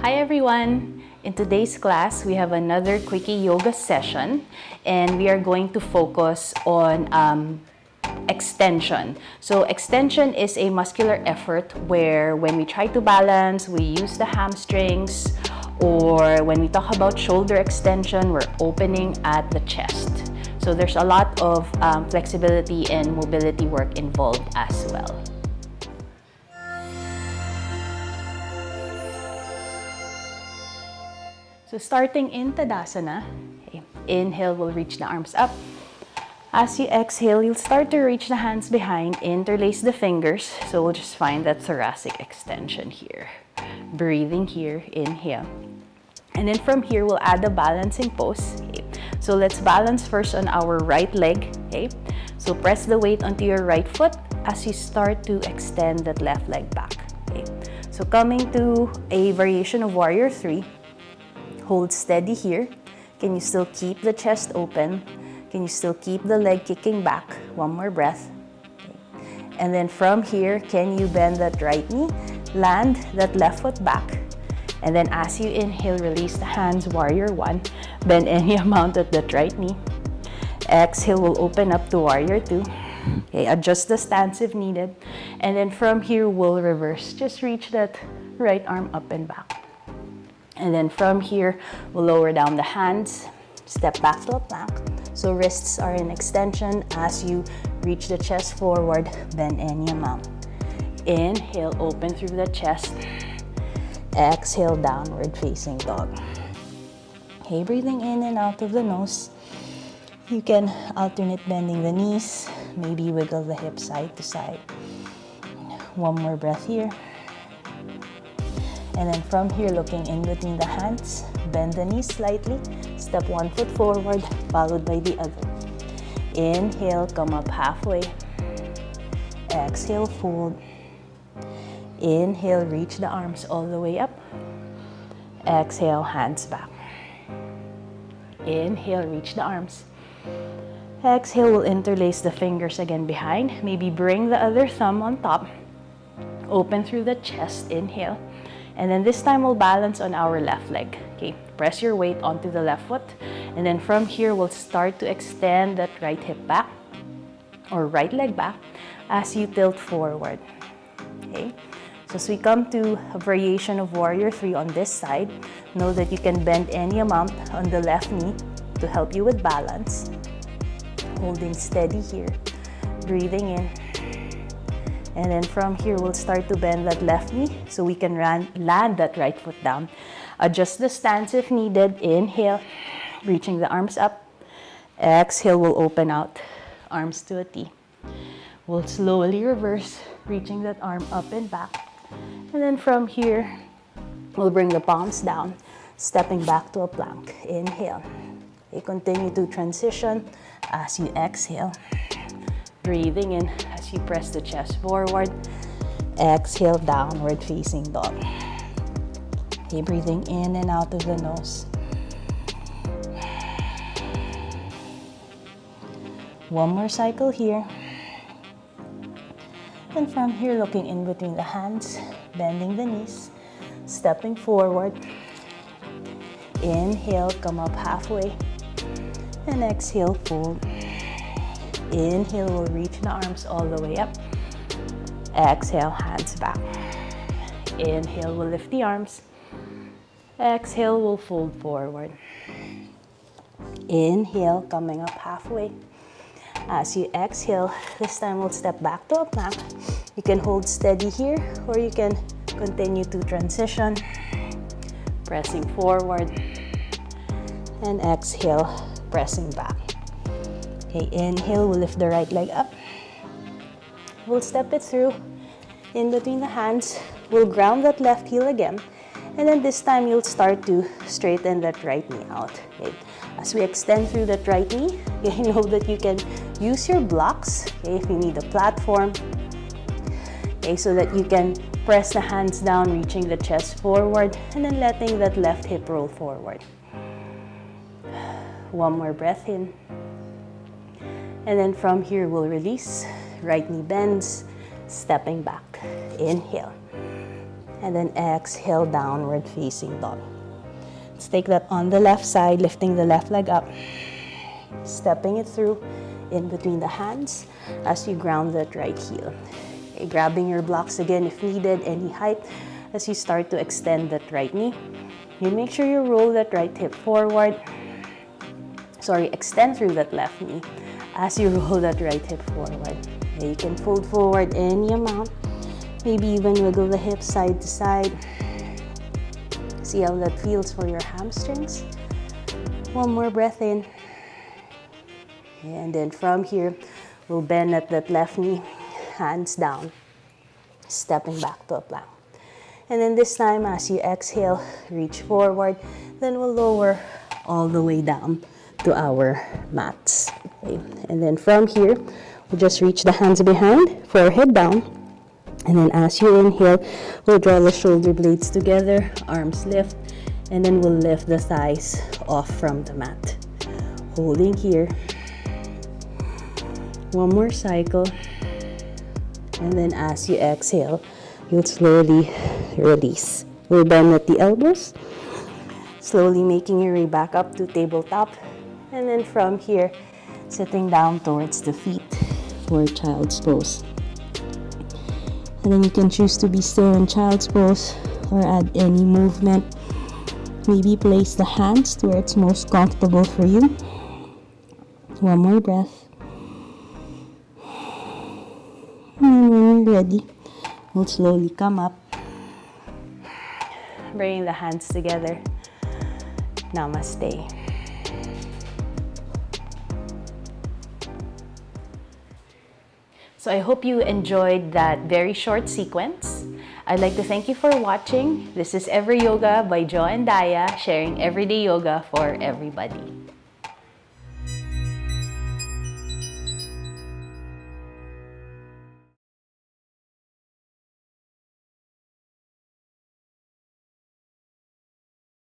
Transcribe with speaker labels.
Speaker 1: Hi everyone! In today's class, we have another Quickie yoga session and we are going to focus on extension. So extension is a muscular effort where when we try to balance, we use the hamstrings, or when we talk about shoulder extension, we're opening at the chest. So there's a lot of flexibility and mobility work involved as well. So starting in Tadasana, okay, inhale, we'll reach the arms up. As you exhale, you'll start to reach the hands behind, interlace the fingers. So we'll just find that thoracic extension here. Breathing here, inhale. And then from here, we'll add the balancing pose. Okay. So let's balance first on our right leg. Okay. So press the weight onto your right foot as you start to extend that left leg back. Okay. So coming to a variation of Warrior 3. Hold steady here. Can you still keep the chest open? Can you still keep the leg kicking back? One more breath. Okay. And then from here, can you bend that right knee? Land that left foot back. And then as you inhale, release the hands, Warrior 1. Bend any amount at that right knee. Exhale, we'll open up to Warrior 2. Okay, adjust the stance if needed. And then from here, we'll reverse. Just reach that right arm up and back. And then from here, we'll lower down the hands, step back to a plank. So wrists are in extension. As you reach the chest forward, bend any amount. Inhale, open through the chest. Exhale, downward facing dog. Okay, breathing in and out of the nose. You can alternate bending the knees, maybe wiggle the hips side to side. One more breath here. And then from here, looking in between the hands, bend the knees slightly, step one foot forward, followed by the other. Inhale, come up halfway. Exhale, fold. Inhale, reach the arms all the way up. Exhale, hands back. Inhale, reach the arms. Exhale, we'll interlace the fingers again behind. Maybe bring the other thumb on top. Open through the chest, inhale. And then this time we'll balance on our left leg. Okay, press your weight onto the left foot. And then from here, we'll start to extend that right hip back or right leg back as you tilt forward. Okay, so as we come to a variation of Warrior 3 on this side, know that you can bend any amount on the left knee to help you with balance. Holding steady here, breathing in. And then from here, we'll start to bend that left knee so we can land that right foot down. Adjust the stance if needed. Inhale, reaching the arms up. Exhale, we'll open out, arms to a T. We'll slowly reverse, reaching that arm up and back. And then from here, we'll bring the palms down, stepping back to a plank. Inhale. Okay, continue to transition as you exhale. Breathing in as you press the chest forward. Exhale, downward facing dog. Okay, breathing in and out of the nose. One more cycle here. And from here, looking in between the hands, bending the knees, stepping forward. Inhale, come up halfway. And exhale, fold. Inhale, we'll reach the arms all the way up. Exhale, hands back. Inhale, we'll lift the arms. Exhale, we'll fold forward. Inhale, coming up halfway. As you exhale, this time we'll step back to a plank. You can hold steady here, or you can continue to transition. Pressing forward. And exhale, pressing back. Okay, inhale, we'll lift the right leg up. We'll step it through in between the hands. We'll ground that left heel again. And then this time, you'll start to straighten that right knee out. Okay. As we extend through that right knee, you know that you can use your blocks, okay, if you need a platform. Okay, so that you can press the hands down, reaching the chest forward, and then letting that left hip roll forward. One more breath in. And then from here, we'll release. Right knee bends, stepping back. Inhale. And then exhale, downward facing dog. Let's take that on the left side, lifting the left leg up, stepping it through in between the hands as you ground that right heel. Okay, grabbing your blocks again if needed, any height, as you start to extend that right knee. You make sure you roll that right hip forward. Extend through that left knee as you roll that right hip forward. Okay, you can fold forward any amount, maybe even wiggle the hips side to side. See how that feels for your hamstrings. One more breath in. And then from here, we'll bend at that left knee, hands down, stepping back to a plank. And then this time, as you exhale, reach forward, then we'll lower all the way down to our mats. Okay. And then from here, we'll just reach the hands behind, forehead down. And then as you inhale, we'll draw the shoulder blades together, arms lift, and then we'll lift the thighs off from the mat. Holding here. One more cycle. And then as you exhale, you'll slowly release. We'll bend at the elbows, slowly making your way back up to tabletop. And then from here, sitting down towards the feet for child's pose. And then you can choose to be still in child's pose or add any movement. Maybe place the hands to where it's most comfortable for you. One more breath. And when you're ready, we'll slowly come up. Bringing the hands together. Namaste. So I hope you enjoyed that very short sequence. I'd like to thank you for watching. This is Every Yoga by Jo and Daya, sharing everyday yoga for everybody.